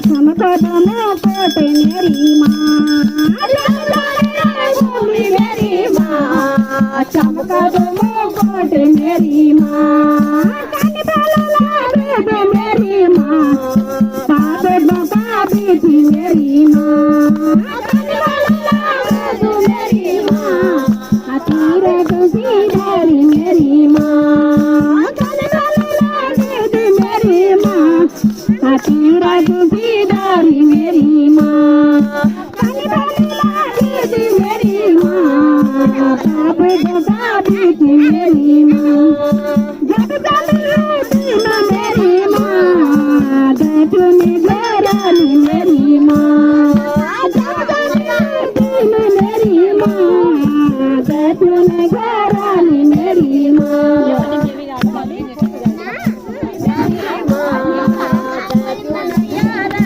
हमको दोनों कोट मेरी माँ मेरी माँ चमका दोनों कोट मेरी माँ मेरी माँ बाप बाबा बेटी मेरी माँ मेरी माँ तीर सीधारी मेरी माँ मेरी माँ तीर सीधारी मेरी माँ मेरी माँ बाप बाबा बेटी मेरी माँ मेरी माँ